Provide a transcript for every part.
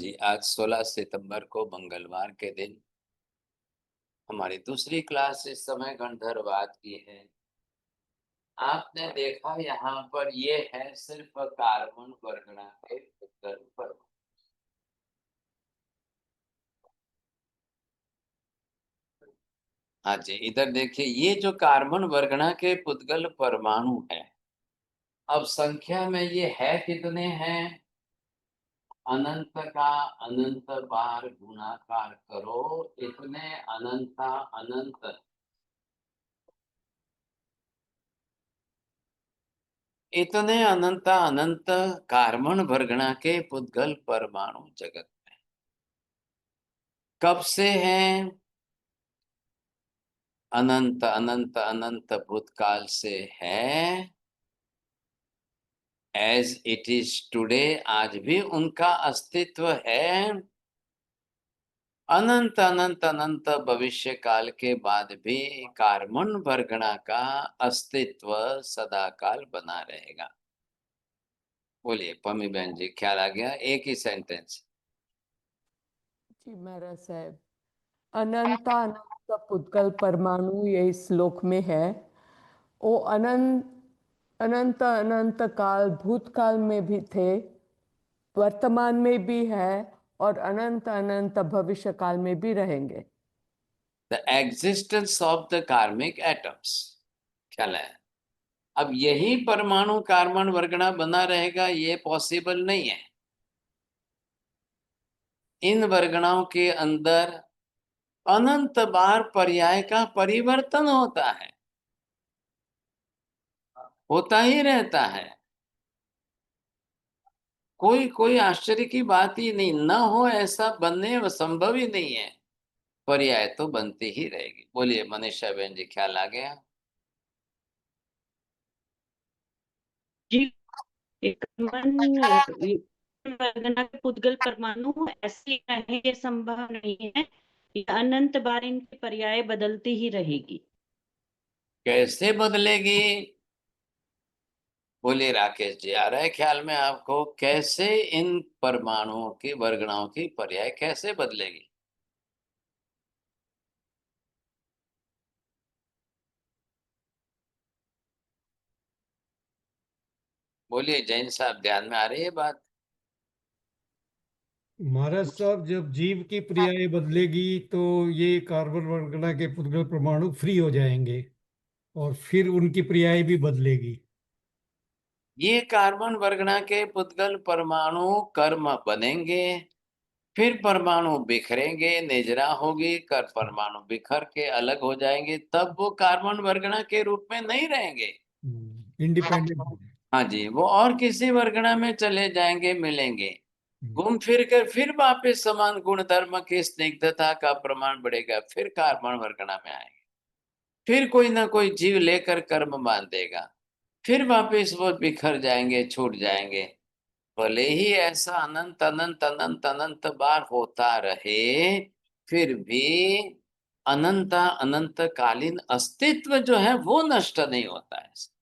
जी, आज 16 सितंबर को मंगलवार के दिन हमारी दूसरी क्लास इस समय गंधर्वाद की है। आपने देखा यहाँ पर ये है सिर्फ कार्बन वर्गना के उत्तर पर। हाँ जी, इधर देखिए ये जो कार्बन वर्गना के पुद्गल परमाणु है, अब संख्या में ये है कितने हैं? अनंत का अनंत बार गुणाकार करो, इतने अनंता अनंत इतने अनंत अनंत कार्बन वर्गना के पुद्गल परमाणु जगत में कब से हैं? अनंत अनंत अनंत भूतकाल से है। एज इट इज टुडे, आज भी उनका अस्तित्व है। अनंत अनंत अनंत भविष्य काल के बाद भी कार्बन वर्गना का अस्तित्व सदाकाल बना रहेगा। बोलिए पम्मी बहन जी, ख्याल आ गया? एक ही सेंटेंस। जी महाराज साहब, अनंत अनंत पुद्गल परमाणु ये इस श्लोक में है। वो अनंत अनंत अनंत काल भूतकाल में भी थे, वर्तमान में भी है और अनंत अनंत भविष्य काल में भी रहेंगे। द एग्जिस्टेंस ऑफ द कार्मिक एटम्स, ख्याल है? अब यही परमाणु कार्बन वर्गना बना रहेगा, ये पॉसिबल नहीं है। इन वर्गणाओं के अंदर अनंत बार पर्याय का परिवर्तन होता ही रहता है। कोई कोई आश्चर्य की बात ही नहीं, न हो ऐसा बनने संभव ही नहीं है। पर्याय तो बनती ही रहेगी। बोलिए मनीषा बहन जी, ख्याल आ गया? जी, एक वर्गना के पुद्गल परमाणु ऐसे रहेंगे संभव नहीं है। अनंत बार इनकी पर्याय बदलती ही रहेगी। कैसे बदलेगी? बोलिए राकेश जी, आ रहा है ख्याल में आपको? कैसे इन परमाणुओं की वर्गणाओं की पर्याय कैसे बदलेगी? बोलिए जैन साहब, ध्यान में आ रही है बात? महाराज साहब, जब जीव की पर्याय बदलेगी तो ये कार्बन वर्गना के पुद्गल परमाणु फ्री हो जाएंगे और फिर उनकी पर्याय भी बदलेगी। ये कार्बन वर्गना के पुद्गल परमाणु कर्म बनेंगे, फिर परमाणु बिखरेंगे, निजरा होगी, कर परमाणु बिखर के अलग हो जाएंगे, तब वो कार्बन वर्गना के रूप में नहीं रहेंगे। इंडिपेंडेंट। हाँ जी, वो और किसी वर्गना में चले जाएंगे, मिलेंगे, घूम फिर कर फिर वापस समान गुण धर्म की स्निग्धता का प्रमाण बढ़ेगा, फिर कार्बन वर्गना में आएंगे, फिर कोई ना कोई जीव लेकर कर्म बांधेगा, फिर वापस वो बिखर जाएंगे, छूट जाएंगे। भले ही ऐसा अनंत अनंत अनंत अनंत बार होता रहे, फिर भी अनंत अनंत कालीन अस्तित्व जो है वो नष्ट नहीं होता है।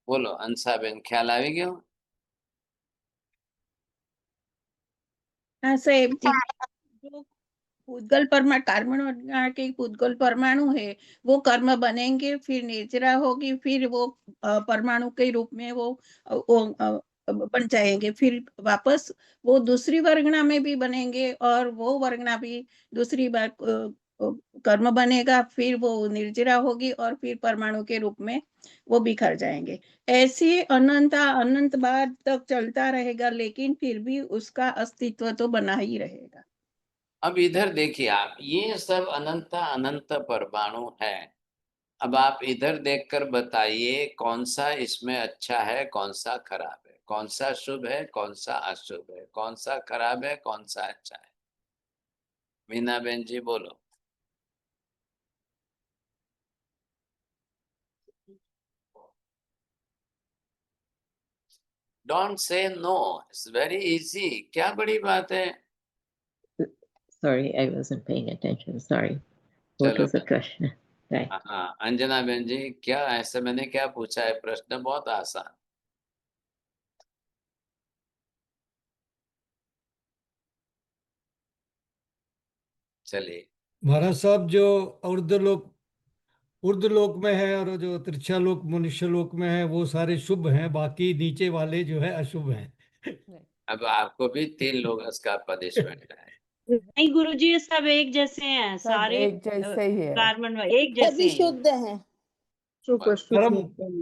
बोलो अंसा बेन, ख्याल आ गया? हाँ साहेब जी, जो पुद्गल परमाणु कार्बन वर्गना के पुद्गल परमाणु है वो कर्म बनेंगे, फिर निर्जरा होगी, फिर वो परमाणु के रूप में बन जाएंगे, फिर वापस वो दूसरी वर्गना में भी बनेंगे और वो वर्गना भी दूसरी बार कर्म बनेगा, फिर वो निर्जरा होगी और फिर परमाणु के रूप में वो बिखर जाएंगे। ऐसे अनंत अनंत बार तक चलता रहेगा, लेकिन फिर भी उसका अस्तित्व तो बना ही रहेगा। अब इधर देखिए आप, ये सब अनंत अनंत परमाणु है। अब आप इधर देखकर बताइए कौन सा इसमें अच्छा है, कौन सा खराब है, कौन सा शुभ है, कौन सा अशुभ है, कौन सा खराब है, कौन सा अच्छा है। मीना बहन जी बोलो। Don't say no, it's very easy. क्या बड़ी बात है? Sorry, I wasn't paying attention. Sorry. What चलो was the question? Right. हाँ अंजना बहन जी, क्या ऐसे मैंने क्या पूछा है? प्रश्न बहुत आसान। चलिए। महाराज साहब, जो ऊर्ध्वलोक में है और जो त्रिक्षालोक मनुष्य लोक में है वो सारे शुभ हैं, बाकी नीचे वाले जो है अशुभ हैं। अब आपको भी 3 लोग इसका पनिशमेंट है। नहीं गुरुजी, ये सब एक जैसे हैं, सब सारे एक जैसे ही है। कार्बन एक जैसे सभी हैं। शुद्ध हैं। कर्म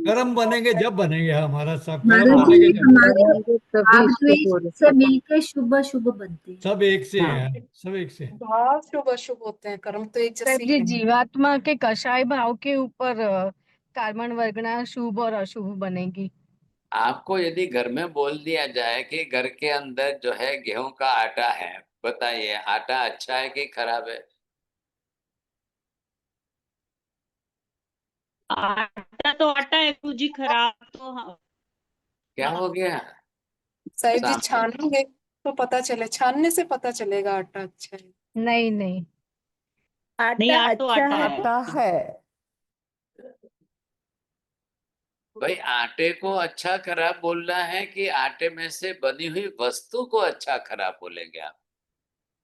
कर्म बनेंगे जब बनेंगे हमारा साहब, कर्म महाराज बनेंगे जी, जब। हमारे तभी आप शुभ द्वेष हो रहे से हैं। मिलके शुभ अशुभ बनते हैं। सब एक से हाँ। है, सब एक से है। भाव शुभ अशुभ होते हैं, कर्म तो एक जैसे जी ही है। जीवात्मा के कषाय भाव के ऊपर कार्बन वर्गना शुभ और अशुभ बनेगी। आपको यदि घर में बोल दिया जाए कि घर के अंदर जो है गेहूं का आटा है, बताइए आटा अच्छा है कि खराब है? आटा तो आटा है गुरुजी, खराब तो हाँ। क्या हो गया? साहिब जी सामने छानेंगे तो पता चले, छानने से पता चलेगा आटा अच्छा है। नहीं नहीं, नहीं, आटा आटा तो अच्छा आटा है। है। आटा है। भाई, आटे को अच्छा खराब बोलना है कि आटे में से बनी हुई वस्तु को अच्छा खराब बोलेंगे आप?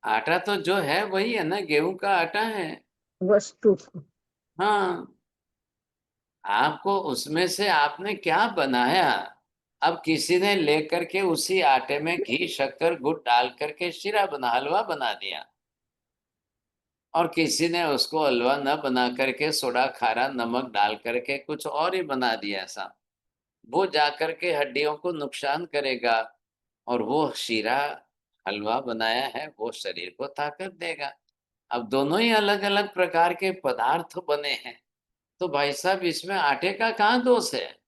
आटा तो जो है वही है ना, गेहूं का आटा है। वस्तु हाँ, आपको उसमें से आपने क्या बनाया? अब किसी ने लेकर के उसी आटे में घी शक्कर गुड़ डाल करके शीरा बना, हलवा बना दिया, और किसी ने उसको हलवा न बना करके सोडा खारा नमक डाल करके कुछ और ही बना दिया ऐसा। वो जाकर के हड्डियों को नुकसान करेगा, और वो शीरा हलवा बनाया है वो शरीर को ताकत देगा। अब दोनों ही अलग अलग प्रकार के पदार्थ बने हैं, तो भाई साहब इसमें आटे का कहाँ दोष है?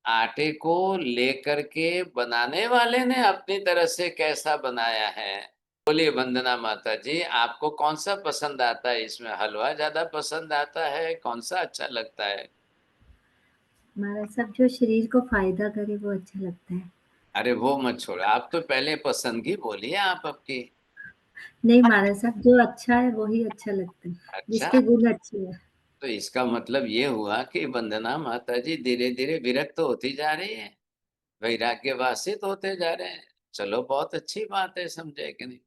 आटे को लेकर के बनाने वाले ने अपनी तरह से कैसा बनाया है। बोलिए वंदना माता जी, आपको कौन सा पसंद आता है इसमें? हलवा ज्यादा पसंद आता है, कौन सा अच्छा लगता है? महाराज साहब, जो शरीर को फायदा करे वो अच्छा लगता है। अरे वो मत छोड़ो, आप तो पहले पसंदगी बोलिए आप आपकी। नहीं महाराज साहब, जो अच्छा है वही अच्छा लगता है, अच्छा, जिसके गुण अच्छे हैं। तो इसका मतलब ये हुआ कि वंदना माता जी धीरे धीरे विरक्त होती जा रही है, वैराग्यवासित होते जा रहे हैं। चलो बहुत अच्छी बात है, समझे कि नहीं?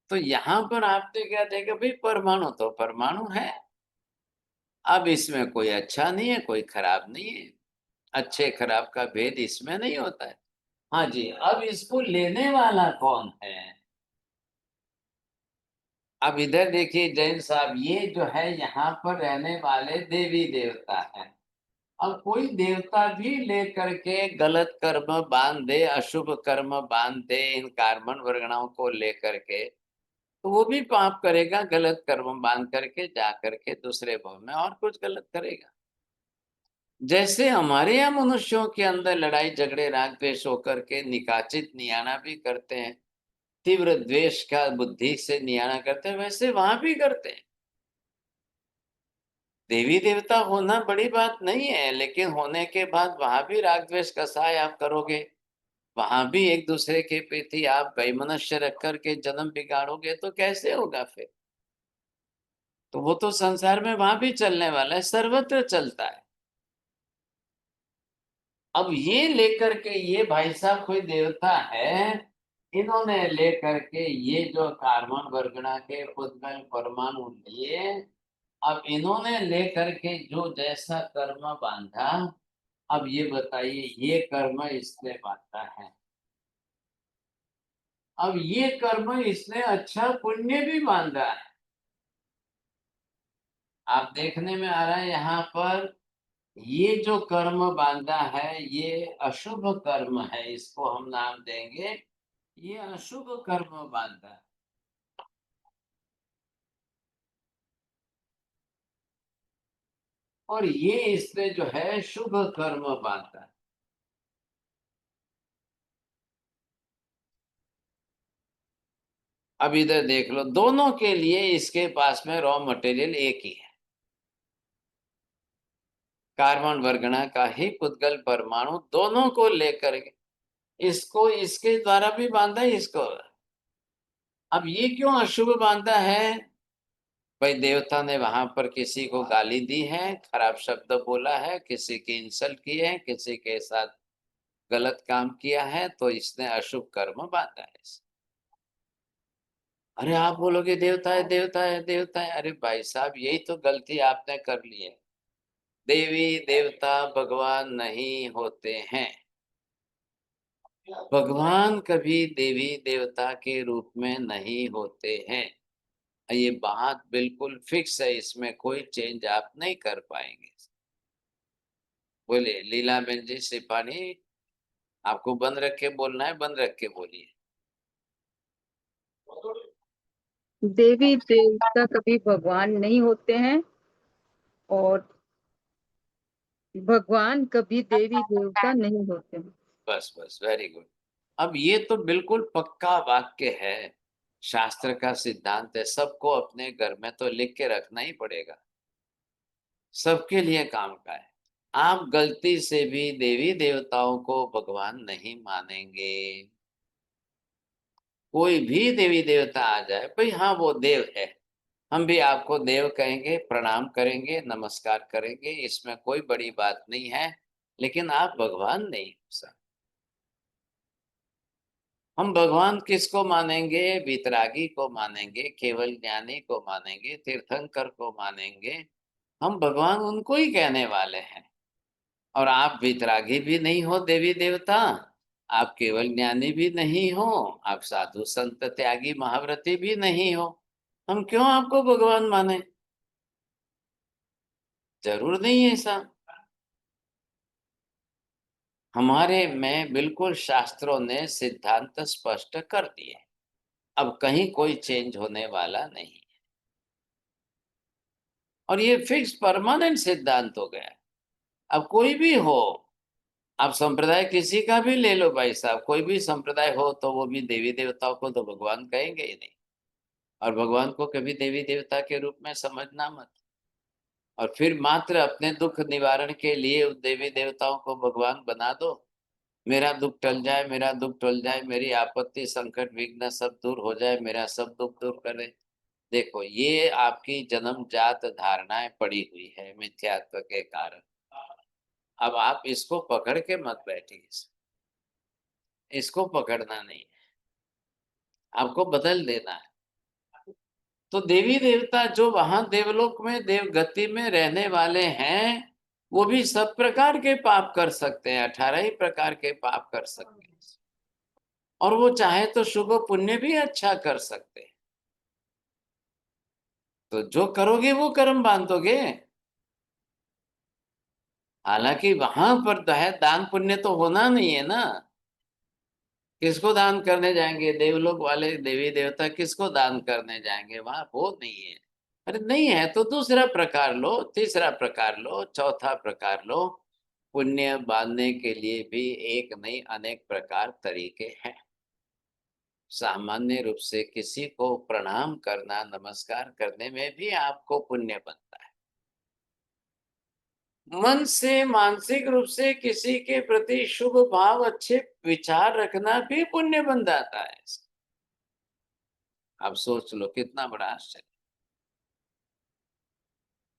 तो यहाँ पर आपने क्या देखा भाई, परमाणु तो परमाणु है। अब इसमें कोई अच्छा नहीं है, कोई खराब नहीं है। अच्छे खराब का भेद इसमें नहीं होता है। हाँ जी, अब इसको लेने वाला कौन है? अब इधर देखिए जैन साहब, ये जो है यहाँ पर रहने वाले देवी देवता हैं। अब कोई देवता भी लेकर के गलत कर्म बांध दे, अशुभ कर्म बांध दे इन कार्बन वर्गणाओं को लेकर के, तो वो भी पाप करेगा, गलत कर्म बांध करके जा करके दूसरे भव में और कुछ गलत करेगा। जैसे हमारे यहाँ मनुष्यों के अंदर लड़ाई झगड़े राग द्वेष होकर के निकाचित नियाना भी करते हैं, तीव्र द्वेष का बुद्धि से नियाना करते हैं, वैसे वहां भी करते हैं। देवी देवता होना बड़ी बात नहीं है, लेकिन होने के बाद वहां भी राग द्वेष का सहाय आप करोगे, वहां भी एक दूसरे के प्रति आप वैमनस्य रख करके जन्म बिगाड़ोगे, तो कैसे होगा फिर? तो वो तो संसार में वहां भी चलने वाला है, सर्वत्र चलता है। अब ये लेकर के ये भाई साहब कोई देवता है, इन्होंने लेकर के ये जो कार्बन वर्गना के पुद्गल परमाणु लिए, अब इन्होंने लेकर के जो जैसा कर्म बांधा, अब ये बताइए ये कर्म इसने बांधा है। अब ये कर्म इसने अच्छा पुण्य भी बांधा है। आप देखने में आ रहा है यहाँ पर, ये जो कर्म बांधा है ये अशुभ कर्म है, इसको हम नाम देंगे ये अशुभ कर्म बांधा है। और ये इसने जो है शुभ कर्म बांधा है। अब इधर देख लो, दोनों के लिए इसके पास में रॉ मटेरियल एक ही है, कार्बन वर्गना का ही पुद्गल परमाणु, दोनों को लेकर इसको इसके द्वारा भी बांधा है इसको। अब ये क्यों अशुभ बांधा है? भाई देवता ने वहां पर किसी को गाली दी है, खराब शब्द बोला है, किसी की इंसल्ट की है, किसी के साथ गलत काम किया है, तो इसने अशुभ कर्म बांधा है। अरे आप बोलोगे देवता है, देवता है, देवता है। अरे भाई साहब, यही तो गलती आपने कर ली है। देवी देवता भगवान नहीं होते हैं। भगवान कभी देवी देवता के रूप में नहीं होते हैं। ये बात बिल्कुल फिक्स है, इसमें कोई चेंज आप नहीं कर पाएंगे। बोलिए लीला बहन जी सिपानी, आपको बंद रख के बोलना है, बंद रख के बोलिए। देवी देवता कभी भगवान नहीं होते हैं और भगवान कभी देवी देवता नहीं होते हैं। बस बस, वेरी गुड। अब ये तो बिल्कुल पक्का वाक्य है, शास्त्र का सिद्धांत है, सबको अपने घर में तो लिख के रखना ही पड़ेगा, सबके लिए काम का है। आप गलती से भी देवी देवताओं को भगवान नहीं मानेंगे। कोई भी देवी देवता आ जाए, भाई हाँ वो देव है, हम भी आपको देव कहेंगे, प्रणाम करेंगे, नमस्कार करेंगे, इसमें कोई बड़ी बात नहीं है, लेकिन आप भगवान नहीं हो सकते। हम भगवान किसको मानेंगे? वितरागी को मानेंगे, केवल ज्ञानी को मानेंगे, तीर्थंकर को मानेंगे। हम भगवान उनको ही कहने वाले हैं। और आप वितरागी भी नहीं हो देवी देवता, आप केवल ज्ञानी भी नहीं हो, आप साधु संत त्यागी महाव्रती भी नहीं हो, हम क्यों आपको भगवान माने? जरूर नहीं है ऐसा। हमारे में बिल्कुल शास्त्रों ने सिद्धांत स्पष्ट कर दिए, अब कहीं कोई चेंज होने वाला नहीं। और ये फिक्स परमानेंट सिद्धांत हो गया। अब कोई भी हो, आप संप्रदाय किसी का भी ले लो भाई साहब, कोई भी संप्रदाय हो तो वो भी देवी देवताओं को तो भगवान कहेंगे ही नहीं। और भगवान को कभी देवी देवता के रूप में समझना मत। और फिर मात्र अपने दुख निवारण के लिए उस देवी देवताओं को भगवान बना दो, मेरा दुख टल जाए, मेरा दुख टल जाए, मेरी आपत्ति संकट विघ्न सब दूर हो जाए, मेरा सब दुख दूर करे। देखो ये आपकी जन्मजात धारणाएं पड़ी हुई है मिथ्यात्व के कारण। अब आप इसको पकड़ के मत बैठिए, इसको पकड़ना नहीं है, आपको बदल देना है। तो देवी देवता जो वहां देवलोक में देव गति में रहने वाले हैं, वो भी सब प्रकार के पाप कर सकते हैं, 18 ही प्रकार के पाप कर सकते हैं। और वो चाहे तो शुभ पुण्य भी अच्छा कर सकते हैं। तो जो करोगे वो कर्म बांधोगे। हालांकि वहां पर दान पुण्य तो होना नहीं है ना। किसको दान करने जाएंगे? देवलोक वाले देवी देवता किसको दान करने जाएंगे? वहां वो नहीं है। अरे नहीं है तो दूसरा प्रकार लो, तीसरा प्रकार लो, चौथा प्रकार लो। पुण्य बांधने के लिए भी एक नहीं अनेक प्रकार तरीके हैं। सामान्य रूप से किसी को प्रणाम करना, नमस्कार करने में भी आपको पुण्य बनता है। मन से मानसिक रूप से किसी के प्रति शुभ भाव, अच्छे विचार रखना भी पुण्य बन जाता है। आप सोच लो कितना बड़ा आश्चर्य।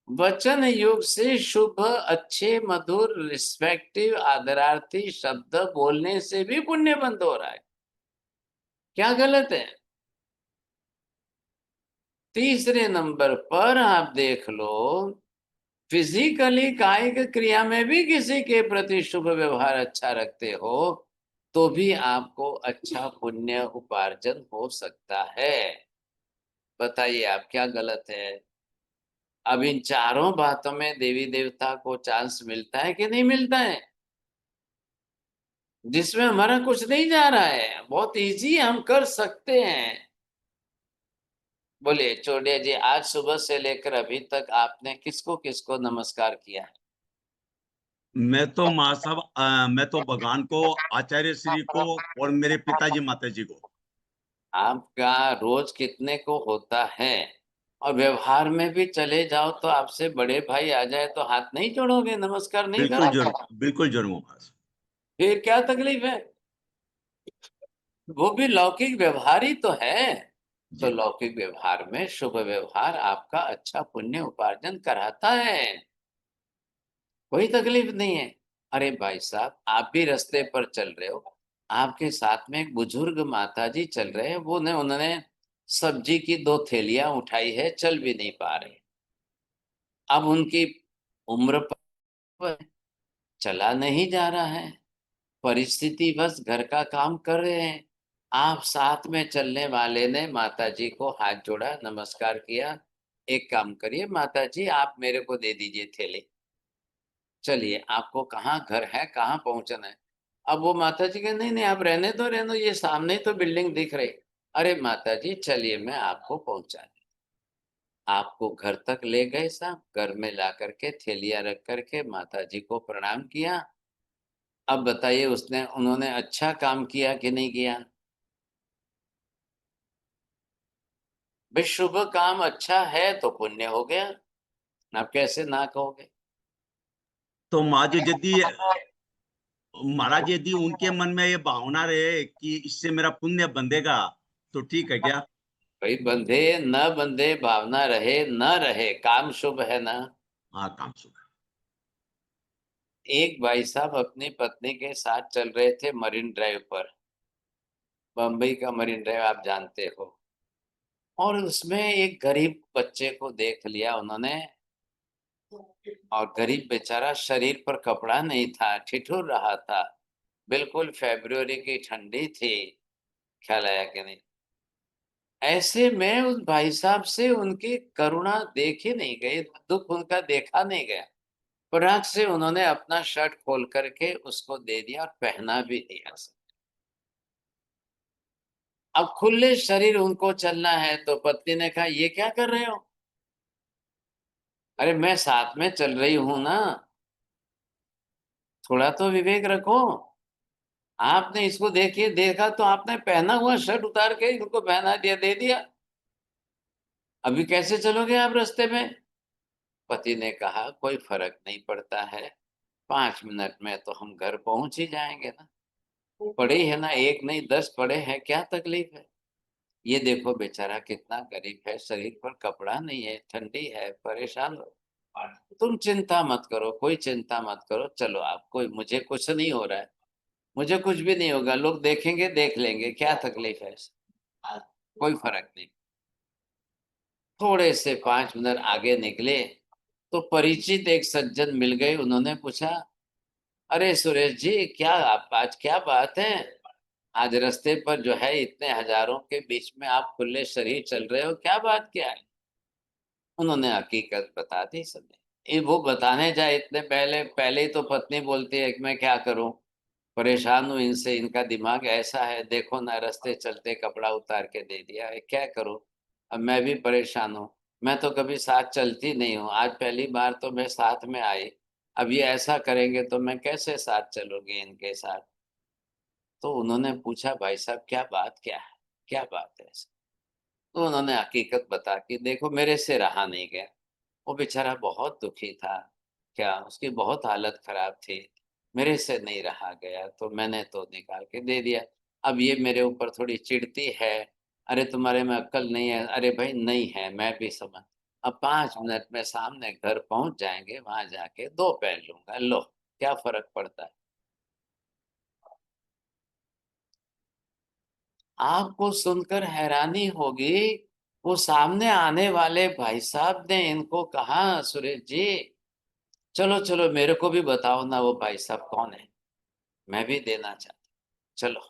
वचन युग से शुभ, अच्छे, मधुर, रिस्पेक्टिव, आदरार्थी शब्द बोलने से भी पुण्य बंद हो रहा है। क्या गलत है? तीसरे नंबर पर आप देख लो, फिजिकली कायिक क्रिया में भी किसी के प्रति शुभ व्यवहार अच्छा रखते हो तो भी आपको अच्छा पुण्य उपार्जन हो सकता है। बताइए आप क्या गलत है? अब इन चारों बातों में देवी देवता को चांस मिलता है कि नहीं मिलता है? जिसमें हमारा कुछ नहीं जा रहा है, बहुत इजी हम कर सकते हैं। बोलिए चौड़िया जी, आज सुबह से लेकर अभी तक आपने किसको किसको नमस्कार किया है? मैं तो माँ साहब मैं तो भगवान को, आचार्य श्री को और मेरे पिताजी माता जी को। आपका रोज कितने को होता है? और व्यवहार में भी चले जाओ तो आपसे बड़े भाई आ जाए तो हाथ नहीं जोड़ोगे, नमस्कार नहीं बिल्कुल करोगे? जरूर, बिल्कुल जरूर। फिर क्या तकलीफ है? वो भी लौकिक व्यवहार ही तो है। तो लौकिक व्यवहार में शुभ व्यवहार आपका अच्छा पुण्य उपार्जन कराता है, कोई तकलीफ नहीं है। अरे भाई साहब, आप भी रास्ते पर चल रहे हो, आपके साथ में एक बुजुर्ग माता जी चल रहे हैं, वो उन्होंने सब्जी की 2 थैलियां उठाई है, चल भी नहीं पा रहे। अब उनकी उम्र पर चला नहीं जा रहा है, परिस्थिति बस घर का काम कर रहे हैं। आप साथ में चलने वाले ने माता जी को हाथ जोड़ा, नमस्कार किया। एक काम करिए माता जी, आप मेरे को दे दीजिए थैली, चलिए आपको कहाँ घर है, कहाँ पहुंचना है। अब वो माता जी कहे नहीं नहीं आप रहने दो, ये सामने ही तो बिल्डिंग दिख रही। अरे माता जी चलिए मैं आपको पहुंचा दूं। आपको घर तक ले गए साहब, घर में ला करके थैलियां रख करके माता जी को प्रणाम किया। अब बताइए उन्होंने अच्छा काम किया कि नहीं किया? भाई शुभ काम अच्छा है तो पुण्य हो गया, आप कैसे ना कहोगे? तो महाराज यदि उनके मन में ये भावना रहे कि इससे मेरा पुण्य बंधेगा तो ठीक है क्या? भाई बंधे न बंधे, भावना रहे न रहे, काम शुभ है ना। हाँ काम शुभ है। एक भाई साहब अपनी पत्नी के साथ चल रहे थे मरीन ड्राइव पर, बम्बई का मरीन ड्राइव आप जानते हो। और उसमें एक गरीब बच्चे को देख लिया उन्होंने, और गरीब बेचारा शरीर पर कपड़ा नहीं था, ठिठुर रहा था, बिल्कुल फरवरी की ठंडी थी, ख्याल आया कि नहीं? ऐसे में उस भाई साहब से उनकी करुणा देखी नहीं गई, दुख उनका देखा नहीं गया। फटाक से उन्होंने अपना शर्ट खोल करके उसको दे दिया और पहना भी दिया। अब खुले शरीर उनको चलना है, तो पत्नी ने कहा ये क्या कर रहे हो? अरे मैं साथ में चल रही हूं ना, थोड़ा तो विवेक रखो। आपने इसको देखा तो आपने पहना हुआ शर्ट उतार के इनको पहना दिया, दे दिया। अभी कैसे चलोगे आप रास्ते में? पति ने कहा कोई फर्क नहीं पड़ता है, 5 मिनट में तो हम घर पहुंच ही जाएंगे ना। पड़े है ना, 1 नहीं 10 पड़े हैं, क्या तकलीफ है? ये देखो बेचारा कितना गरीब है, शरीर पर कपड़ा नहीं है, ठंडी है, परेशान हो। तुम चिंता मत करो, कोई चिंता मत करो, चलो आप, कोई मुझे कुछ नहीं हो रहा है, मुझे कुछ भी नहीं होगा, लोग देखेंगे देख लेंगे, क्या तकलीफ है, कोई फर्क नहीं। थोड़े से 5 मिनट आगे निकले तो परिचित एक सज्जन मिल गए। उन्होंने पूछा अरे सुरेश जी, क्या आप आज क्या बात है, आज रास्ते पर जो है इतने हजारों के बीच में आप खुले शरीर चल रहे हो, क्या बात क्या है? उन्होंने हकीकत बता दी सबने। ये वो बताने जाए इतने पहले पहले ही तो पत्नी बोलती है कि मैं क्या करूं, परेशान हूं इनसे, इनका दिमाग ऐसा है, देखो ना रास्ते चलते कपड़ा उतार के दे दिया है, क्या करूं? अब मैं भी परेशान हूं, मैं तो कभी साथ चलती नहीं हूं, आज पहली बार तो मैं साथ में आई, अब ये ऐसा करेंगे तो मैं कैसे साथ चलूंगी इनके साथ? तो उन्होंने पूछा भाई साहब क्या बात क्या है, क्या बात है? तो उन्होंने हकीकत बता कि देखो मेरे से रहा नहीं गया। वो बेचारा बहुत दुखी था, क्या उसकी बहुत हालत खराब थी, मेरे से नहीं रहा गया तो मैंने तो निकाल के दे दिया। अब ये मेरे ऊपर थोड़ी चिढ़ती है, अरे तुम्हारे में अक्ल नहीं है, अरे भाई नहीं है, मैं भी समझ। अब 5 मिनट में सामने घर पहुंच जाएंगे, वहां जाके 2 पहन लूंगा, लो क्या फर्क पड़ता है? आपको सुनकर हैरानी होगी, वो सामने आने वाले भाई साहब ने इनको कहा सुरेश जी चलो चलो मेरे को भी बताओ ना वो भाई साहब कौन है, मैं भी देना चाहता, चलो।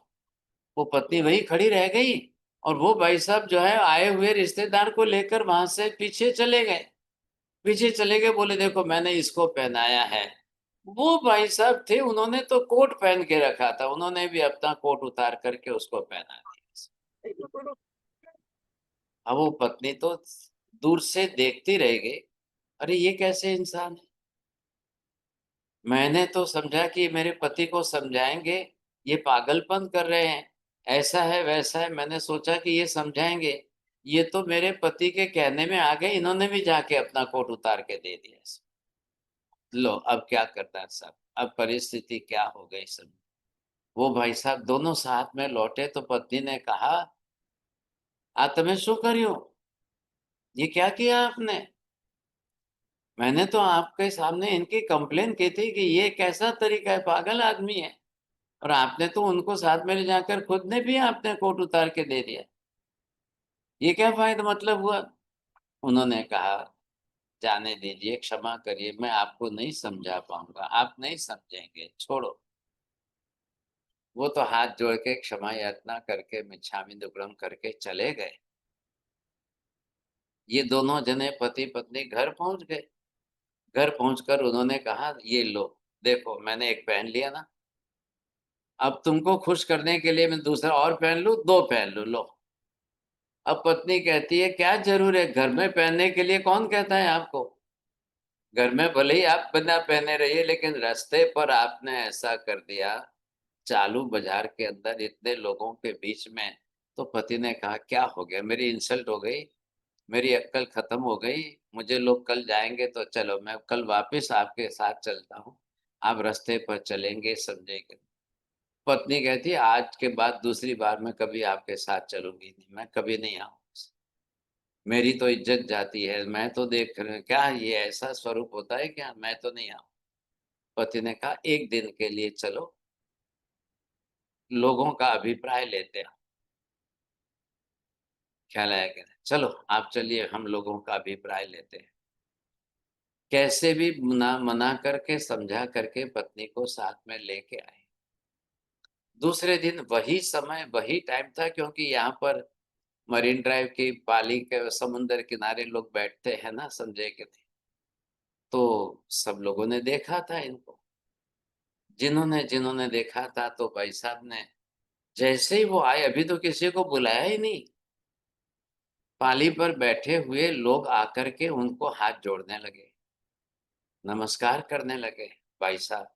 वो पत्नी वही खड़ी रह गई और वो भाई साहब जो है आए हुए रिश्तेदार को लेकर वहां से पीछे चले गए, पीछे चले गए, बोले देखो मैंने इसको पहनाया है। वो भाई साहब थे, उन्होंने तो कोट पहन के रखा था, उन्होंने भी अपना कोट उतार करके उसको पहना दिया। अब वो पत्नी तो दूर से देखती रह गई, अरे ये कैसे इंसान है? मैंने तो समझा कि मेरे पति को समझाएंगे, ये पागलपन कर रहे हैं, ऐसा है वैसा है, मैंने सोचा कि ये समझाएंगे, ये तो मेरे पति के कहने में आ गए, इन्होंने भी जाके अपना कोट उतार के दे दिया। लो अब क्या करना है साहब, अब परिस्थिति क्या हो गई सब। वो भाई साहब दोनों साथ में लौटे तो पत्नी ने कहा आ तुम्हें शू करियो, ये क्या किया आपने? मैंने तो आपके सामने इनकी कंप्लेन की थी कि ये कैसा तरीका है, पागल आदमी है, और आपने तो उनको साथ में ले जाकर खुद ने भी आपने कोट उतार के दे दिया। ये क्या फायदा मतलब हुआ? उन्होंने कहा जाने दीजिए, क्षमा करिए, मैं आपको नहीं समझा पाऊंगा, आप नहीं समझेंगे, छोड़ो। वो तो हाथ जोड़ के क्षमा याचना करके मिच्छामि दुक्कडम करके चले गए। ये दोनों जने पति पत्नी घर पहुंच गए। घर पहुंचकर उन्होंने कहा ये लो, देखो मैंने एक पहन लिया ना, अब तुमको खुश करने के लिए मैं दूसरा और पहन लूं, दो पहन लूं, लो। अब पत्नी कहती है क्या जरूर है, घर में पहनने के लिए कौन कहता है आपको? घर में भले ही आप बिना पहने रहिए, लेकिन रास्ते पर आपने ऐसा कर दिया, चालू बाजार के अंदर इतने लोगों के बीच में। तो पति ने कहा क्या हो गया, मेरी इंसल्ट हो गई, मेरी अक्ल खत्म हो गई, मुझे लोग कल जाएंगे तो चलो मैं कल वापस आपके साथ चलता हूँ, आप रास्ते पर चलेंगे, समझेंगे। पत्नी कहती आज के बाद दूसरी बार मैं कभी आपके साथ चलूंगी नहीं, मैं कभी नहीं आऊंगी, मेरी तो इज्जत जाती है, मैं तो देख रहे क्या ये ऐसा स्वरूप होता है क्या, मैं तो नहीं आऊं। पति ने कहा एक दिन के लिए चलो, लोगों का अभिप्राय लेते हैं। ख्याल आया कि नहीं? चलो आप चलिए, हम लोगों का अभिप्राय लेते हैं। कैसे भी मना करके समझा करके पत्नी को साथ में लेके आए। दूसरे दिन वही समय वही टाइम था, क्योंकि यहाँ पर मरीन ड्राइव की पाली के समुद्र किनारे लोग बैठते हैं ना, समझे कि नहीं? तो सब लोगों ने देखा था इनको, जिन्होंने जिन्होंने देखा था, तो भाई साहब ने जैसे ही वो आए, अभी तो किसी को बुलाया ही नहीं, पाली पर बैठे हुए लोग आकर के उनको हाथ जोड़ने लगे, नमस्कार करने लगे। भाई साहब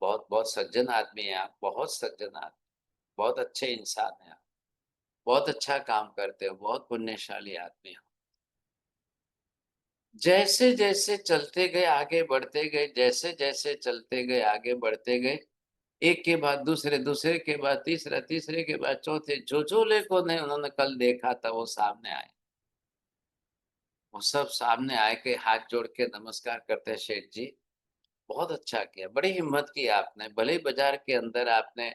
बहुत बहुत सज्जन आदमी है आप, बहुत सज्जन आदमी, बहुत अच्छे इंसान है आप, बहुत अच्छा काम करते हो, बहुत पुण्यशाली आदमी हो। जैसे जैसे चलते गए आगे बढ़ते गए, जैसे जैसे चलते गए आगे बढ़ते गए, एक के बाद दूसरे, दूसरे के बाद तीसरा, तीसरे के बाद चौथे, जो लेको ने उन्होंने कल देखा था वो सामने आए। वो सब सामने आए के हाथ जोड़ के नमस्कार करते हैं, शेठ जी बहुत अच्छा किया, बड़ी हिम्मत की आपने, भले ही बाजार के अंदर आपने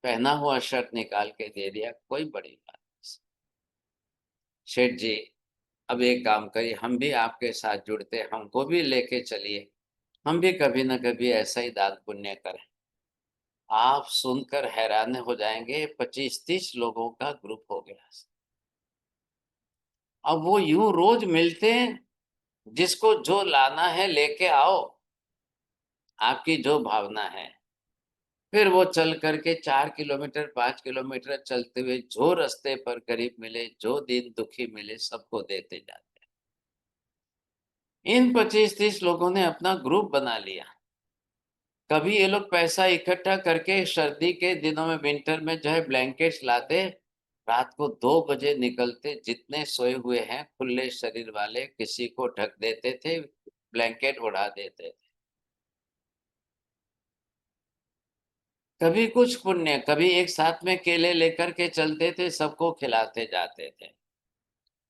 पहना हुआ शर्ट निकाल के दे दिया, कोई बड़ी बात नहीं। शेठ जी अब एक काम करिए, हम भी आपके साथ जुड़ते, हमको भी लेके चलिए, हम भी कभी ना कभी ऐसा ही दान पुण्य करें। आप सुनकर हैरान हो जाएंगे, 25-30 लोगों का ग्रुप हो गया। अब वो यूं रोज मिलते हैं, जिसको जो लाना है लेके आओ, आपकी जो भावना है। फिर वो चल करके 4 किलोमीटर 5 किलोमीटर चलते हुए जो रास्ते पर गरीब मिले, जो दिन दुखी मिले, सबको देते जाते। इन 25-30 लोगों ने अपना ग्रुप बना लिया। कभी ये लोग पैसा इकट्ठा करके सर्दी के दिनों में, विंटर में जो है ब्लैंकेट्स लाते, रात को 2 बजे निकलते, जितने सोए हुए हैं खुले शरीर वाले किसी को ढक देते थे, ब्लैंकेट उड़ा देते थे। कभी कुछ पुण्य, कभी एक साथ में केले लेकर के चलते थे, सबको खिलाते जाते थे।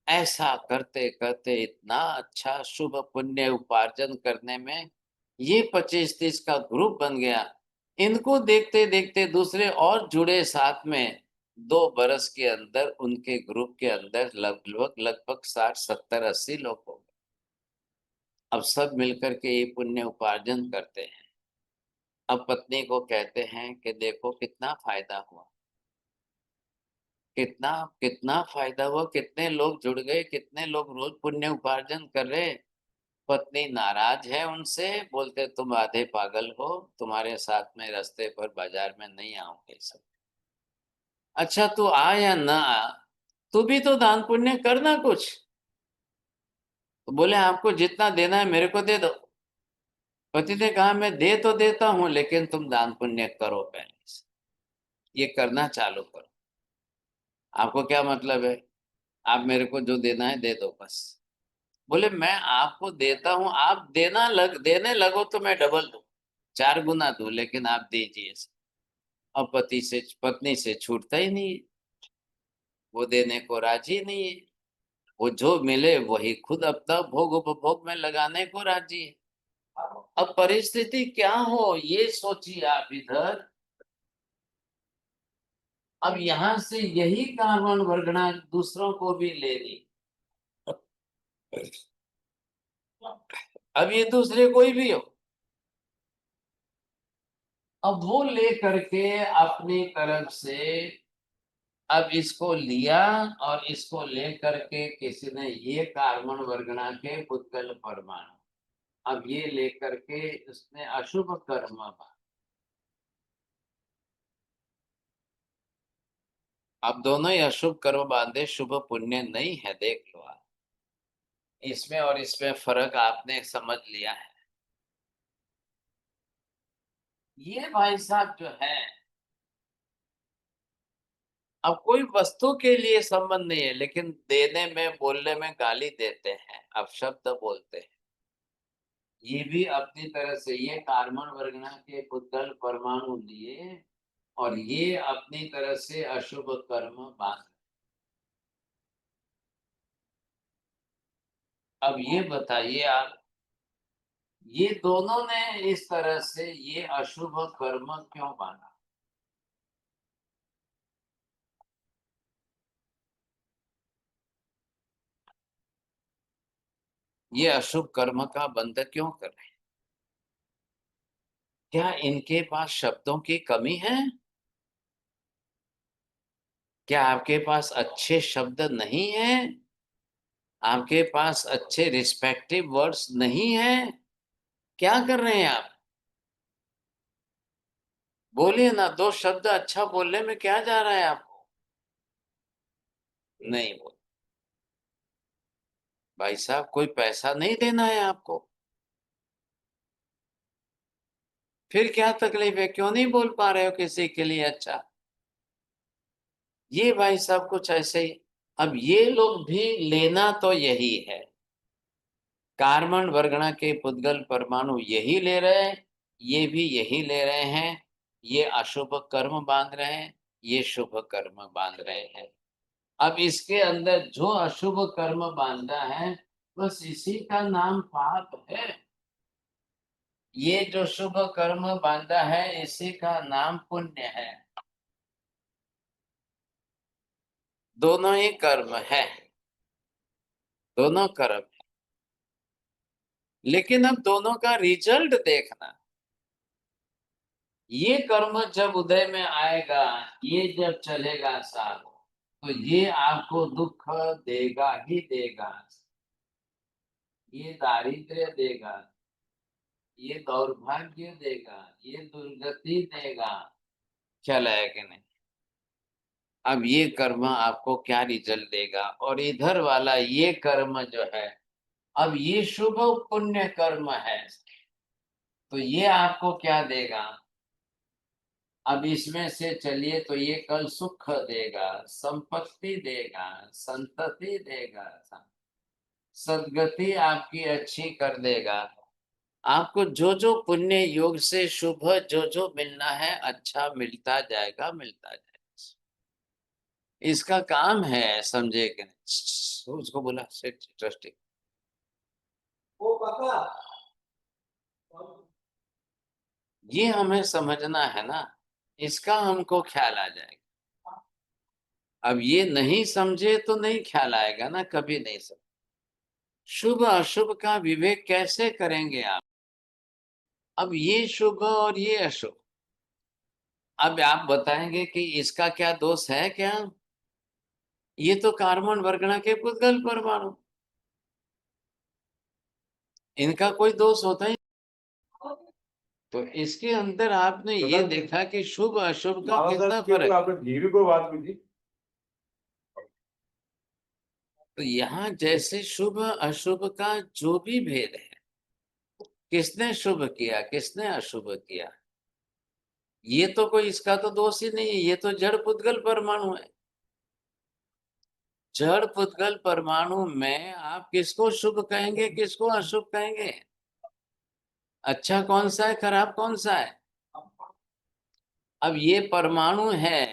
ऐसा करते करते इतना अच्छा शुभ पुण्य उपार्जन करने में ये 25-30 का ग्रुप बन गया। इनको देखते देखते दूसरे और जुड़े साथ में, 2 बरस के अंदर उनके ग्रुप के अंदर लगभग लगभग 60-70-80 लोग हो गए। अब सब मिलकर के ये पुण्य उपार्जन करते हैं। अब पत्नी को कहते हैं कि देखो कितना फायदा हुआ, कितना कितना फायदा हुआ, कितने लोग जुड़ गए, कितने लोग रोज पुण्य उपार्जन कर रहे। पत्नी नाराज है उनसे, बोलते तुम आधे पागल हो, तुम्हारे साथ में रास्ते पर बाजार में नहीं आऊंगे सब। अच्छा तू आ या ना आ, तू भी तो दान पुण्य करना कुछ। तो बोले आपको जितना देना है मेरे को दे दो। पति ने कहा मैं दे तो देता हूं, लेकिन तुम दान पुण्य करो, पहले से ये करना चालू करो। आपको क्या मतलब है, आप मेरे को जो देना है दे दो बस। बोले मैं आपको देता हूं, आप देने लगो तो मैं डबल दूं, 4 गुना दूं, लेकिन आप दीजिए। अब पत्नी से छूटता ही नहीं है, वो देने को राजी नहीं है। वो जो मिले वही खुद अपना भोग उपभोग में लगाने को राजी है। अब परिस्थिति क्या हो ये सोचिए आप इधर। अब यहां से यही कार्बन वर्गना दूसरों को भी ले ली। अब ये दूसरे कोई भी हो, अब वो ले करके अपनी तरफ से अब इसको लिया और इसको ले करके किसी ने ये कार्बन वर्गना के पुद्गल परमाणु, अब ये लेकर के उसने अशुभ कर्म बांधा। अब दोनों ही अशुभ कर्म बांधे, शुभ पुण्य नहीं है, देख लो आप। इसमें और इसमें फर्क आपने समझ लिया है। ये भाई साहब जो है, अब कोई वस्तु के लिए संबंध नहीं है, लेकिन देने में बोलने में गाली देते हैं, अपशब्द बोलते हैं। ये भी अपनी तरह से ये कार्बन वर्गना के पुद्गल परमाणु लिए और ये अपनी तरह से अशुभ कर्म बांध। अब ये बताइए आप, ये दोनों ने इस तरह से ये अशुभ कर्म क्यों बांधा? ये अशुभ कर्म का बंध क्यों कर रहे हैं? क्या इनके पास शब्दों की कमी है? क्या आपके पास अच्छे शब्द नहीं है? आपके पास अच्छे रिस्पेक्टिव वर्ड्स नहीं है? क्या कर रहे हैं आप? बोलिए ना, दो शब्द अच्छा बोलने में क्या जा रहा है आपको? नहीं बोल भाई साहब, कोई पैसा नहीं देना है आपको, फिर क्या तकलीफ है? क्यों नहीं बोल पा रहे हो किसी के लिए अच्छा? ये भाई साहब कुछ ऐसे ही। अब ये लोग भी लेना तो यही है, कार्बन वर्गना के पुद्गल परमाणु यही ले रहे हैं, ये भी यही ले रहे हैं। ये अशुभ कर्म बांध रहे हैं, ये शुभ कर्म बांध रहे हैं। अब इसके अंदर जो अशुभ कर्म बांधा है, बस इसी का नाम पाप है। ये जो शुभ कर्म बांधा है, इसी का नाम पुण्य है। दोनों ही कर्म है, दोनों कर्म है, लेकिन अब दोनों का रिजल्ट देखना। ये कर्म जब उदय में आएगा, ये जब चलेगा साथ, तो ये आपको दुख देगा ही देगा। ये दारिद्र्य देगा, ये दौर्भाग्य देगा, ये दुर्गति देगा। चला है कि नहीं? अब ये कर्म आपको क्या रिजल्ट देगा? और इधर वाला ये कर्म जो है, अब ये शुभ पुण्य कर्म है, तो ये आपको क्या देगा? अब इसमें से चलिए तो ये कल सुख देगा, संपत्ति देगा, संतति देगा, सदगति आपकी अच्छी कर देगा। आपको जो जो पुण्य योग से शुभ जो जो मिलना है, अच्छा मिलता जाएगा, मिलता जाएगा। इसका काम है, समझे कि नहीं? उसको बोला सेठ ट्रस्टी, वो पता, ये हमें समझना है ना, इसका हमको ख्याल आ जाएगा। अब ये नहीं समझे तो नहीं ख्याल आएगा ना, कभी नहीं समझ। शुभ अशुभ का विवेक कैसे करेंगे आप? अब ये शुभ और ये अशुभ, अब आप बताएंगे कि इसका क्या दोष है क्या? ये तो कार्बन वर्गना के पुद्गल परमाणु, इनका कोई दोष होता ही। तो इसके अंदर आपने ये देखा कि शुभ अशुभ का कितना फर्क है। तो यहाँ जैसे शुभ अशुभ का जो भी भेद है, किसने शुभ किया, किसने अशुभ किया, ये तो कोई इसका तो दोष ही नहीं है। ये तो जड़ पुद्गल परमाणु है। जड़ पुद्गल परमाणु में आप किसको शुभ कहेंगे, किसको अशुभ कहेंगे? अच्छा कौन सा है, खराब कौन सा है? अब ये परमाणु है,